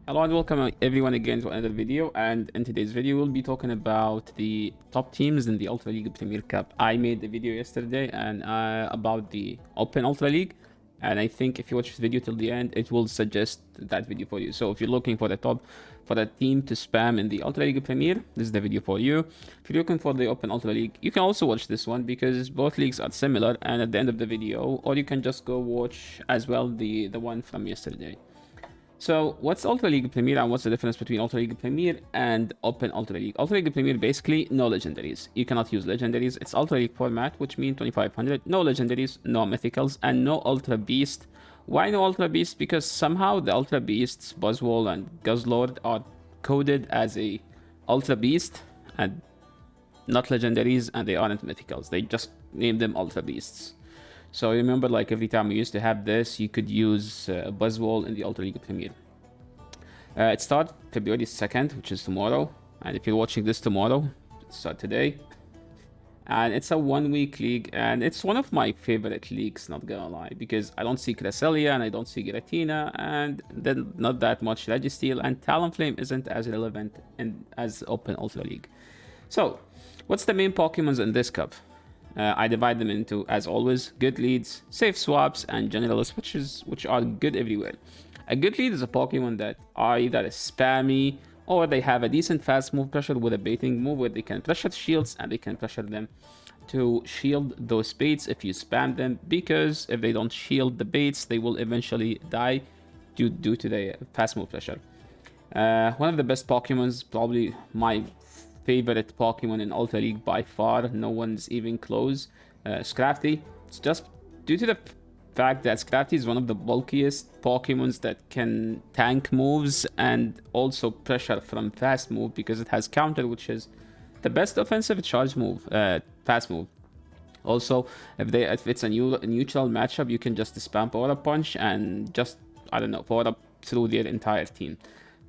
Hello and welcome everyone again to another video, and in today's video we'll be talking about the top teams in the Ultra League Premier Cup. I made a video yesterday and about the Open Ultra League, and I think if you watch the video till the end it will suggest that video for you. So if you're looking for the team to spam in the Ultra League Premier, this is the video for you. If you're looking for the Open Ultra League, you can also watch this one because both leagues are similar, and at the end of the video, or you can just go watch as well the one from yesterday. So what's Ultra League Premier and what's the difference between Ultra League Premier and Open Ultra League? Ultra League Premier, basically no legendaries. You cannot use legendaries. It's Ultra League format, which means 2500. No legendaries, no mythicals, and no Ultra Beast. Why no Ultra Beast? Because somehow the Ultra Beasts, Buzzwole and Guzzlord, are coded as a Ultra Beast and not legendaries, and they aren't mythicals. They just name them Ultra Beasts. So remember, like every time we used to have this, you could use Buzzwole in the Ultra League Premier. It starts February 2nd, which is tomorrow. And if you're watching this tomorrow, it starts today. And it's a 1-week league, and it's one of my favorite leagues, not gonna lie, because I don't see Cresselia and I don't see Giratina, and then not that much Registeel, and Talonflame isn't as relevant as Open Ultra League. So, what's the main Pokemons in this cup? I divide them into, as always, good leads, safe swaps, and generalists, which are good everywhere. A good lead is a Pokemon that are either spammy or they have a decent fast move pressure with a baiting move where they can pressure shields and they can pressure them to shield those baits if you spam them, because if they don't shield the baits, they will eventually die due to the fast move pressure. One of the best Pokemons, probably my favorite Pokemon in Ultra League by far, no one's even close, Scrafty. It's just due to the fact that Scrafty is one of the bulkiest Pokemons that can tank moves and also pressure from fast move, because it has counter, which is the best offensive charge move, fast move. Also, if it's a neutral matchup, you can just spam Power Up Punch and just, I don't know, Power Up through their entire team.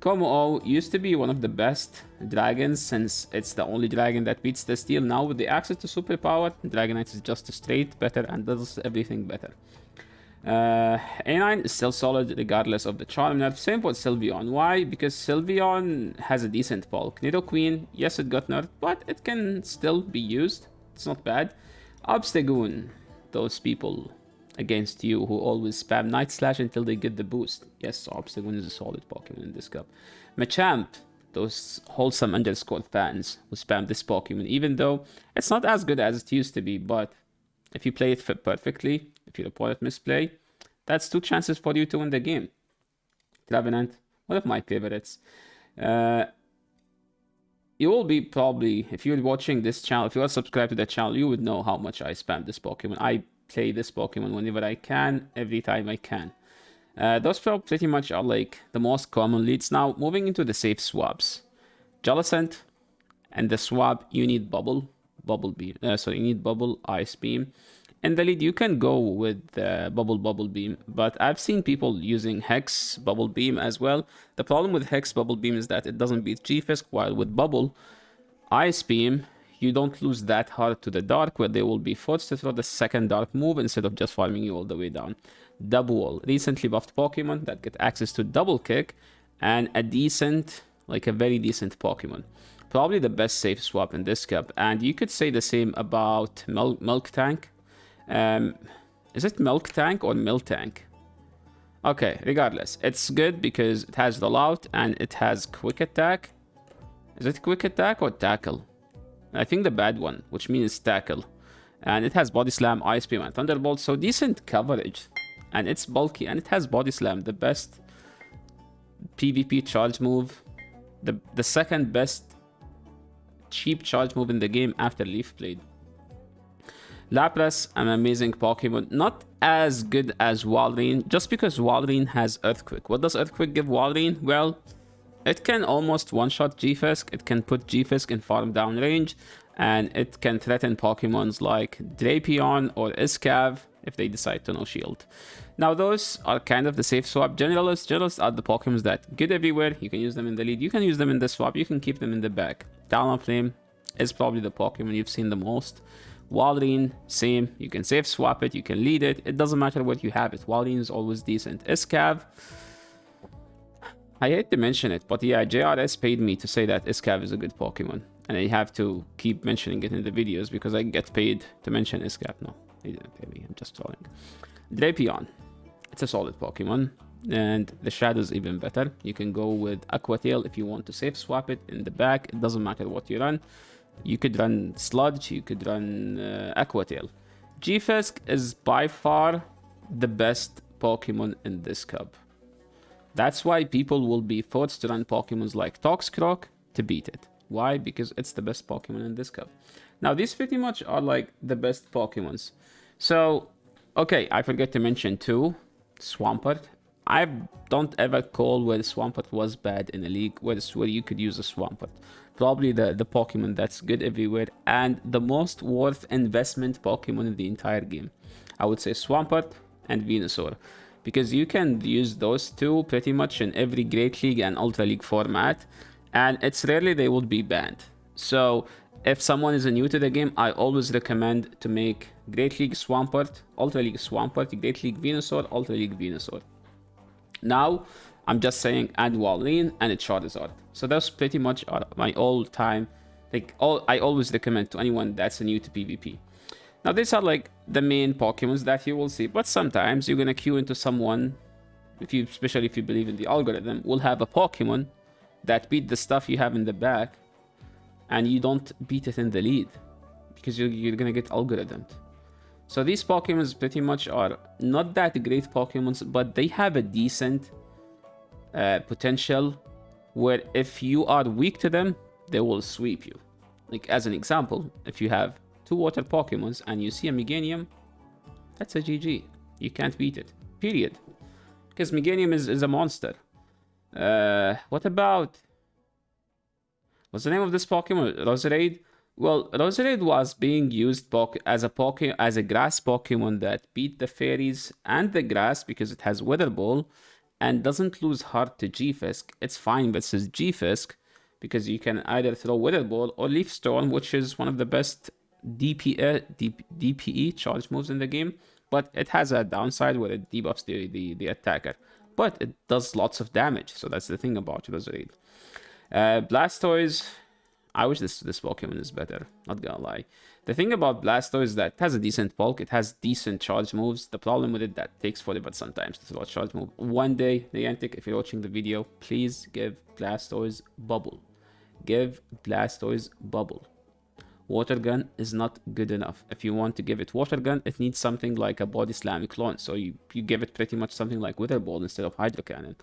Como used to be one of the best dragons, since it's the only dragon that beats the steel. Now with the access to superpower, Dragonite is just straight better and does everything better. A9 is still solid regardless of the charm nerf. Same with Sylveon. Why? Because Sylveon has a decent bulk. Nidoqueen, yes, it got nerfed, but it can still be used. It's not bad. Obstagoon, those people against you who always spam Night Slash until they get the boost. Yes, Obstagoon is a solid Pokemon in this cup. Machamp, those wholesome underscore fans who spam this Pokemon, even though it's not as good as it used to be, but if you play it perfectly, if your opponent misplay, that's 2 chances for you to win the game. Trevenant, one of my favorites. You will be probably, if you're watching this channel, if you are subscribed to the channel, you would know how much I spam this Pokemon. I play this Pokemon whenever I can, every time I can. Those pretty much are like the most common leads. Now, moving into the safe swaps. Jellicent, and the swap, you need Bubble Beam. You need Bubble Ice Beam. In the lead, you can go with Bubble Beam, but I've seen people using Hex Bubble Beam as well. The problem with Hex Bubble Beam is that it doesn't beat G-Fisk, while with Bubble Ice Beam, you don't lose that hard to the dark, where they will be forced to throw the second dark move instead of just farming you all the way down. Dubwool, recently buffed Pokemon that get access to double kick, and a very decent Pokemon. Probably the best safe swap in this cup, and you could say the same about Miltank. Is it Miltank or Miltank? Okay, regardless, it's good because it has rollout and it has quick attack. Is it quick attack or tackle? I think the bad one, which means tackle. And it has Body Slam, Ice Beam, and Thunderbolt, so decent coverage. And it's bulky, and it has Body Slam, the best PvP charge move. The second best cheap charge move in the game after Leaf Blade. Lapras, an amazing Pokemon. Not as good as Walrein, just because Walrein has Earthquake. What does Earthquake give Walrein? Well, it can almost one-shot G-Fisk, it can put G-Fisk in farm down range, and it can threaten Pokemons like Drapion or Iscav if they decide to no shield. Now those are kind of the safe swap. Generalists are the Pokemons that good everywhere. You can use them in the lead, you can use them in the swap, you can keep them in the back. Talonflame is probably the Pokemon you've seen the most. Walrein, same. You can safe swap it, you can lead it. It doesn't matter what you have it. Walrein is always decent. Iscav, I hate to mention it, but yeah, JRS paid me to say that Iskav is a good Pokemon. And I have to keep mentioning it in the videos because I get paid to mention Iskav. No, he didn't pay me, I'm just trolling. Drapion. It's a solid Pokemon. And the Shadow's even better. You can go with Aqua Tail if you want to safe swap it in the back. It doesn't matter what you run. You could run Sludge, you could run Aqua Tail. G-Fisk is by far the best Pokemon in this cup. That's why people will be forced to run Pokemons like Toxcroak to beat it. Why? Because it's the best Pokemon in this cup. Now, these pretty much are like the best Pokemons. So, okay, I forgot to mention too, Swampert. I don't ever call where Swampert was bad in a league, where you could use a Swampert. Probably the Pokemon that's good everywhere and the most worth investment Pokemon in the entire game. I would say Swampert and Venusaur. Because you can use those two pretty much in every Great League and Ultra League format. And it's rarely they would be banned. So if someone is new to the game, I always recommend to make Great League Swampert, Ultra League Swampert, Great League Venusaur, Ultra League Venusaur. Now, I'm just saying add Walrein and a Charizard. So those pretty much are my all-time, I always recommend to anyone that's new to PvP. Now, these are like the main Pokemons that you will see, but sometimes you're gonna queue into someone, especially if you believe in the algorithm, will have a Pokemon that beat the stuff you have in the back, and you don't beat it in the lead because you're gonna get algorithmed. So these Pokemons pretty much are not that great Pokemons, but they have a decent potential where if you are weak to them, they will sweep you. Like as an example, if you have 2 water Pokemons and you see a Meganium, that's a GG. You can't beat it. Period. Because Meganium is a monster. What about... What's the name of this Pokemon? Roserade? Well, Roserade was being used as a grass Pokemon that beat the fairies and the grass because it has Weather Ball and doesn't lose heart to G-Fisk. It's fine versus G-Fisk because you can either throw Weather Ball or Leaf Storm, which is one of the best DPE charge moves in the game, but it has a downside where it debuffs the attacker, but it does lots of damage. So that's the thing about Roserade. Blastoise, I wish this Pokemon is better, not gonna lie. The thing about Blastoise is that it has a decent bulk, it has decent charge moves. The problem with it that takes forever sometimes to throw a charge move. One day, Niantic, if you're watching the video, please give Blastoise Bubble. Give Blastoise Bubble. Water Gun is not good enough. If you want to give it Water Gun, it needs something like a Body Slam clone. So you give it pretty much something like Wither Ball instead of Hydro Cannon.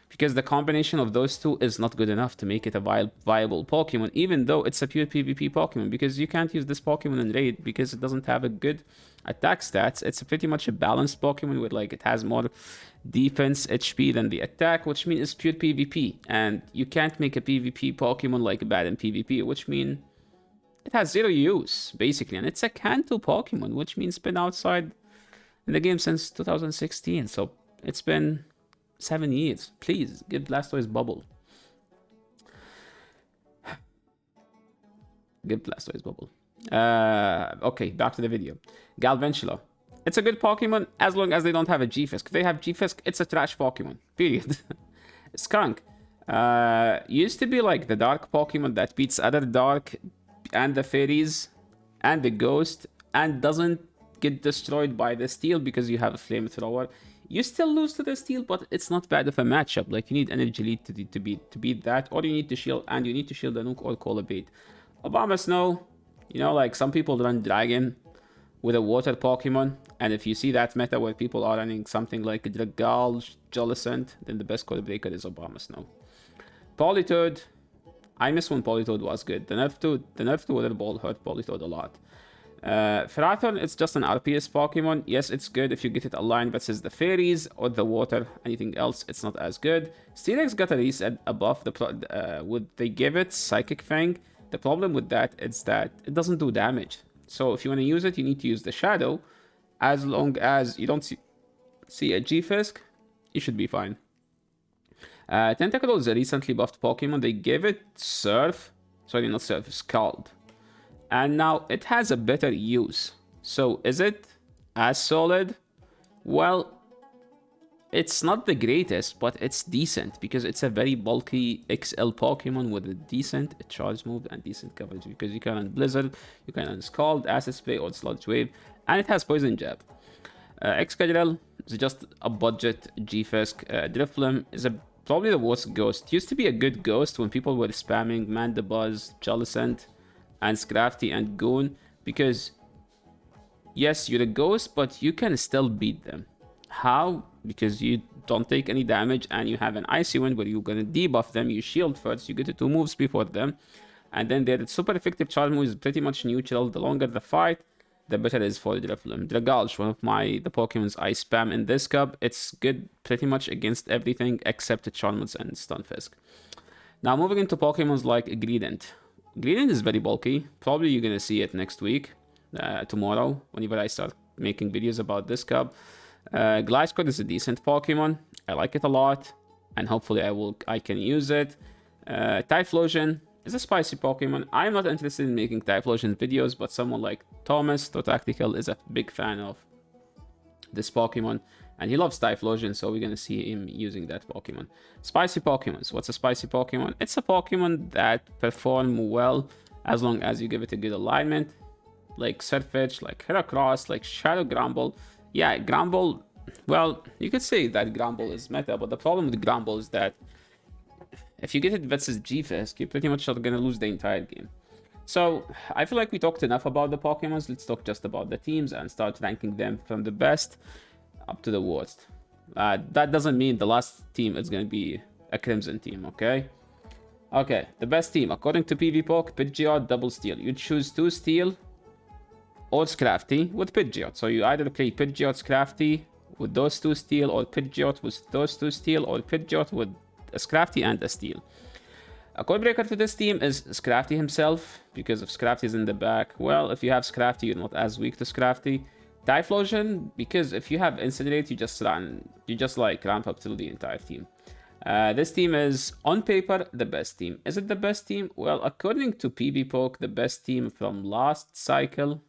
Because the combination of those two is not good enough to make it a viable Pokemon, even though it's a pure PvP Pokemon. Because you can't use this Pokemon in Raid because it doesn't have a good attack stats. It's pretty much a balanced Pokemon with like it has more defense HP than the attack, which means it's pure PvP. And you can't make a PvP Pokemon like bad in PvP, which means it has 0 use, basically. And it's a Kanto Pokemon, which means it's been outside in the game since 2016. So it's been 7 years. Please, give Blastoise Bubble. Give Blastoise Bubble. Okay, back to the video. Galvantula. It's a good Pokemon as long as they don't have a G-Fisk. If they have G-Fisk, it's a trash Pokemon. Period. Skunk. Used to be like the dark Pokemon that beats other dark and the fairies and the ghost and doesn't get destroyed by the steel because you have a flamethrower. You still lose to the steel, but it's not bad of a matchup. Like you need Energy Lead to beat that, or you need to shield, and you need to shield the Nuke or call a bait. Obama Snow, you know, like some people run Dragon with a water Pokemon, and if you see that meta where people are running something like Dragal, Jollicent, then the best code breaker is Obama Snow. Politoed, I miss when Politoed was good. The nerf to Weather Ball hurt Politoed a lot. Ferrothorn, it's just an RPS Pokemon. Yes, it's good if you get it aligned versus the fairies or the water. Anything else, it's not as good. Steelix got a reset above they give it Psychic Fang. The problem with that is that it doesn't do damage. So if you want to use it, you need to use the Shadow. As long as you don't see a G-Fisk, you should be fine. Tentacruel is a recently buffed Pokemon. They gave it Surf. Sorry, not Surf, Scald. And now it has a better use. So is it as solid? Well, It's not the greatest, but it's decent because it's a very bulky XL Pokemon with a decent charge move and decent coverage, because you can on Blizzard, you can on Scald, Acid Spray, or Sludge Wave, and it has Poison Jab. Excadrill is just a budget G-Fisk. Drifloon is probably the worst ghost. Used to be a good ghost when people were spamming Mandibuzz, Jellicent, and Scrafty and Goon, because yes, you're a ghost, but you can still beat them. How? Because you don't take any damage and you have an Icy Wind where you're gonna debuff them. You shield first, you get the 2 moves before them, and then their super effective charge move is pretty much neutral. The longer the fight, the better it is for Drifloon. Dragalge, one of the Pokemons I spam in this cup. It's good pretty much against everything except Charmeleon and Stunfisk. Now moving into Pokemons like Greedent. Greedent is very bulky. Probably you're gonna see it next week, tomorrow, whenever I start making videos about this cup. Gliscor is a decent Pokemon. I like it a lot, and hopefully I can use it. Typhlosion is a spicy Pokemon. I'm not interested in making Typhlosion videos, but someone like Thomas Tactical is a big fan of this Pokemon, and he loves Typhlosion, so we're gonna see him using that Pokemon. Spicy Pokemons. What's a spicy Pokemon? It's a Pokemon that perform well as long as you give it a good alignment, like Surfetch, like Heracross, like Shadow Gramble. Yeah, Gramble, well, you could say that Gramble is meta, but the problem with Gramble is that if you get it versus G-Fisk, you're pretty much gonna lose the entire game. So, I feel like we talked enough about the Pokemons. Let's talk just about the teams and start ranking them from the best up to the worst. That doesn't mean the last team is gonna be a Crimson team, okay? Okay, the best team, according to PvPoke, Pidgeot, Double Steel. You choose 2 Steel or Scrafty with Pidgeot. So you either play Pidgeot Scrafty with those 2 Steel, or Pidgeot with those 2 Steel, or Pidgeot with a Scrafty and a Steel. A code breaker to this team is Scrafty himself, because if Scrafty is in the back, well, if you have Scrafty, you're not as weak to Scrafty. Typhlosion, because if you have Incinerate, you just like ramp up through the entire team. This team is, on paper, the best team. Is it the best team? Well, according to PvPoke, the best team from last cycle,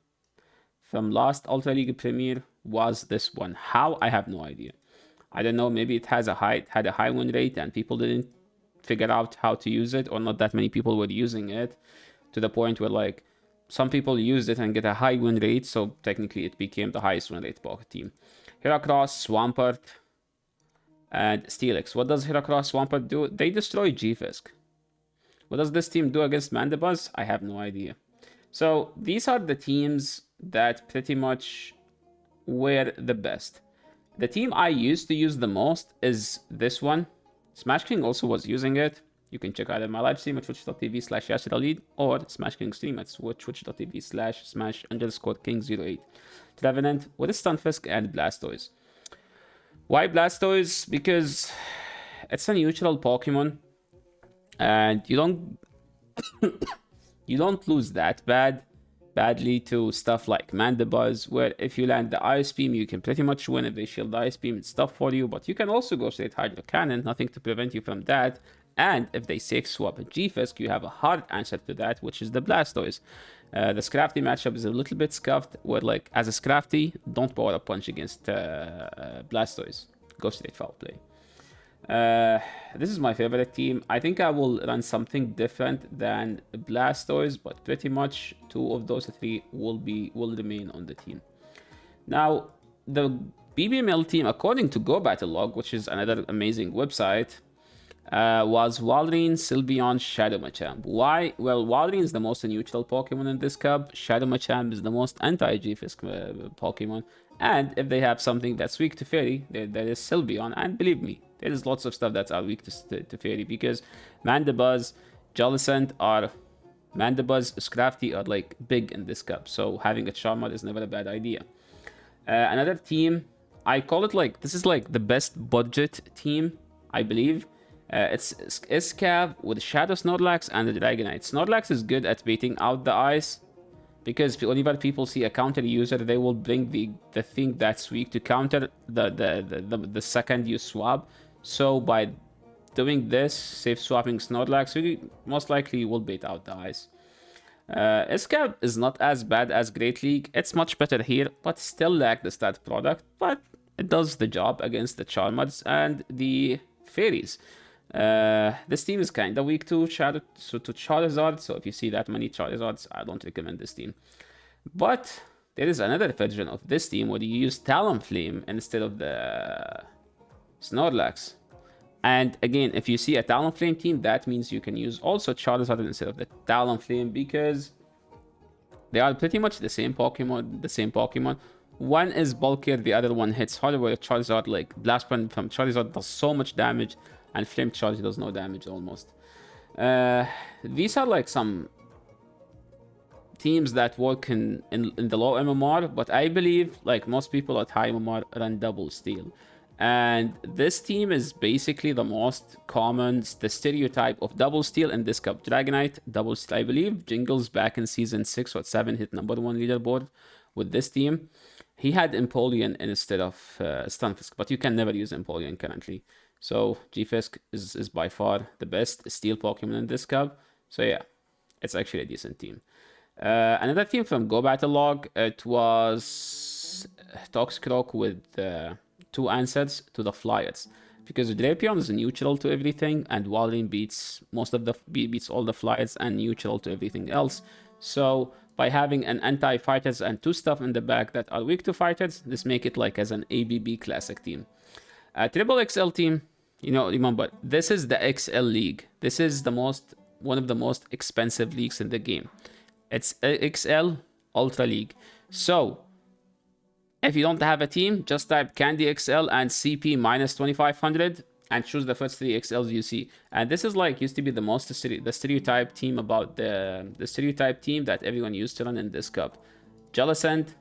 from last Ultra League Premier, was this one. How? I have no idea. I don't know, maybe it had a high win rate and people didn't figure out how to use it, or not that many people were using it, to the point where like some people used it and get a high win rate, so technically it became the highest win rate Pocket team. Heracross, Swampert, and Steelix. What does Heracross, Swampert do? They destroy G-Fisk. What does this team do against Mandibuzz? I have no idea. So these are the teams that pretty much were the best. The team I used to use the most is this one. Smash King also was using it. You can check either my live stream at twitch.tv/YashirAlead or Smash King stream at twitch.tv/smash_king08. Trevenant with Stunfisk and Blastoise. Why Blastoise? Because it's a neutral Pokemon, and you don't lose that badly to stuff like Mandibuzz, where if you land the Ice Beam, you can pretty much win. If they shield the Ice Beam, it's tough for you, but you can also go straight Hydro Cannon, nothing to prevent you from that. And if they safe swap a G-Fisk, you have a hard answer to that, which is the Blastoise. The Scrafty matchup is a little bit scuffed, where like, as a Scrafty, don't power up punch against Blastoise. Go straight foul play. This is my favorite team. I think I will run something different than Blastoise, but pretty much 2 of those 3 will remain on the team. Now, the BBML team, according to Go Battle Log, which is another amazing website, was Walrein, Sylveon, Shadow Machamp. Why? Well, Walrein is the most neutral Pokemon in this cup. Shadow Machamp is the most anti-G-Fisk Pokemon. And if they have something that's weak to Fairy, there is Sylveon. And believe me, there is lots of stuff that are weak to Fairy, because Mandibuzz, Jellicent, Mandibuzz, Scrafty are like big in this cup. So having a Charmander is never a bad idea. Another team, I call it like, this is like the best budget team, I believe. It's Escav with Shadow Snorlax and the Dragonite. Snorlax is good at baiting out the ice, because whenever people see a counter user, they will bring the thing that's weak to counter the second you swap. So by doing this, safe swapping Snorlax, you most likely will bait out the ice. Escav is not as bad as Great League. It's much better here, but still lack the stat product. But it does the job against the Charmers and the Fairies. This team is kind of weak to Charizard, so if you see that many Charizards, I don't recommend this team. But there is another version of this team where you use Talonflame instead of the Snorlax. And again, if you see a Talonflame team, that means you can use also Charizard instead of the Talonflame, because they are pretty much the same Pokemon. One is bulkier, the other one hits harder, where Charizard, like Blast Burn from Charizard does so much damage, and Flame Charge does no damage almost. These are like some teams that work in the low MMR, but I believe like most people at high MMR run double steel. And this team is basically the most common, the stereotype of double steel in this cup. Dragonite, double steel, I believe. Jingles back in season 6 or 7 hit #1 leaderboard with this team. He had Empoleon instead of Stunfisk, but you can never use Empoleon currently. So G-Fisk is by far the best steel Pokemon in this cup. So yeah, it's actually a decent team. Another team from Go Battle Log, it was Toxicroak with 2 answers to the Flyers, because Drapion is neutral to everything, and Walrein beats all the Flyers and neutral to everything else. So by having an anti-fighters and 2 stuff in the back that are weak to fighters, this make it like as an ABB classic team. A triple XL team, remember, this is the XL League. This is one of the most expensive leagues in the game. It's XL Ultra League. So if you don't have a team, just type Candy XL and CP minus 2500 and choose the first 3 XLs you see. And this is like used to be the stereotype team about the stereotype team that everyone used to run in this cup. Jellicent,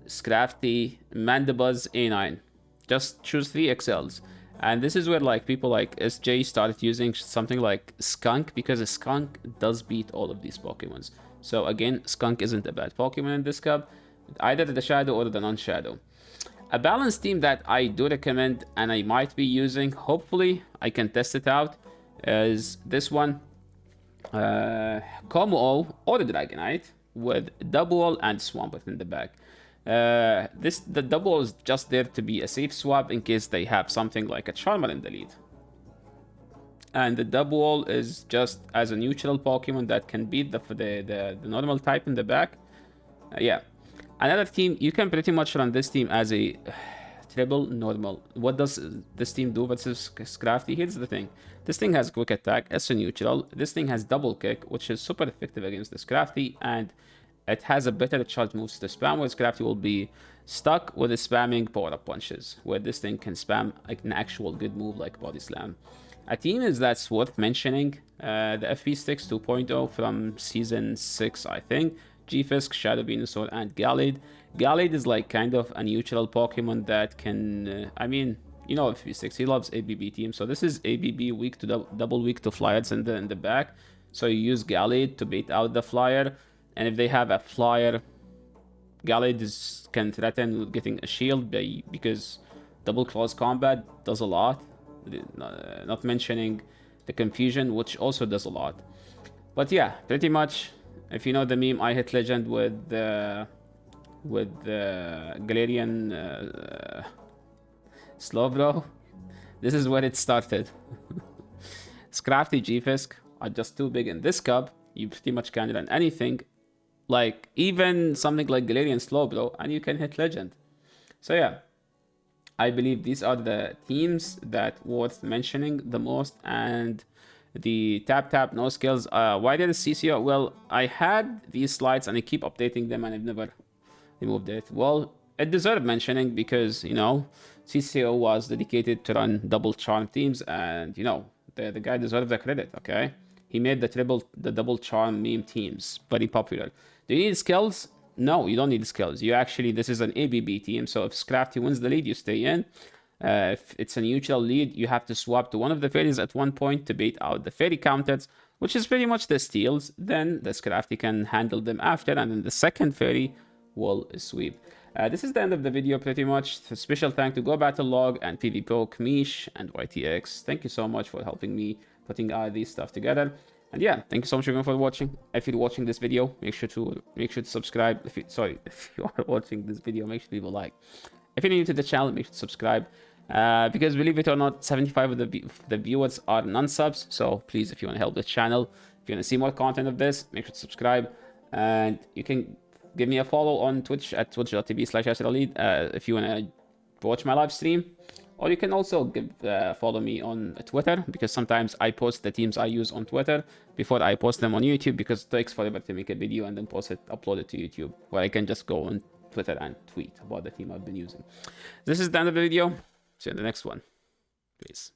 Scrafty, Mandibuzz, A9. Just choose 3 XLs. And this is where like people like SJ started using something like Skunk, because a Skunk does beat all of these Pokemons. So again, Skunk isn't a bad Pokemon in this cup, either the Shadow or the non-Shadow. A balanced team that I do recommend and I might be using, hopefully I can test it out, is this one. Como or the Dragonite with Double and Swampert in the back. The Double is just there to be a safe swap in case they have something like a Charmer in the lead. And the Double is just as a neutral Pokemon that can beat the normal type in the back. Yeah. Another team, you can pretty much run this team as a triple normal. What does this team do versus Scrafty? Here's the thing. This thing has quick attack, it's a neutral. This thing has double kick, which is super effective against the Scrafty, and it has a better charge moves to spam, where Scrafty will be stuck with the spamming power-up punches, where this thing can spam like an actual good move like Body Slam. A team that's worth mentioning, the FP Sticks 2.0 from Season 6, I think. G-Fisk, Shadow Venusaur, and Gallade. Gallade is like kind of a neutral Pokemon that can, FP Sticks, he loves ABB team. So this is ABB weak to double weak to Flyers in the back. So you use Gallade to bait out the Flyer. And if they have a Flyer, Gallade can threaten with getting a shield because double close combat does a lot. Not mentioning the confusion, which also does a lot. But yeah, pretty much, if you know the meme, I hit legend with the Galarian Slowbro. This is where it started. Scrafty, G-Fisk are just too big in this cup. You pretty much can't run anything, like even something like Galarian Slowbro, and you can hit legend. So yeah, I believe these are the teams that worth mentioning the most. And the tap no skills, why did CCO? Well, I had these slides and I keep updating them and I've never removed it. Well, it deserved mentioning because CCO was dedicated to run double charm teams, and the guy deserves the credit. Okay, he made the double charm meme teams very popular. Do you need skills? No, you don't need skills. This is an ABB team, so if Scrafty wins the lead, you stay in. If it's a neutral lead, you have to swap to one of the fairies at one point to bait out the fairy counters, which is pretty much the steals. Then the Scrafty can handle them after, and then the second fairy will sweep. This is the end of the video pretty much. A special thank to Go Battle Log and PvPro, Kmish, and YTX. Thank you so much for helping me putting all these stuff together. And yeah, thank you so much everyone for watching. If you're watching this video, make sure to subscribe. If you are watching this video, make sure to leave a like. If you're new to the channel, make sure to subscribe. Because believe it or not, 75 of the viewers are non-subs. So please, if you want to help the channel, if you want to see more content of this, make sure to subscribe. And you can give me a follow on Twitch at twitch.tv/YasserAlid if you want to watch my live stream. Or you can also follow me on Twitter, because sometimes I post the teams I use on Twitter before I post them on YouTube, because it takes forever to make a video and then upload it to YouTube, where I can just go on Twitter and tweet about the team I've been using. This is the end of the video. See you in the next one. Peace.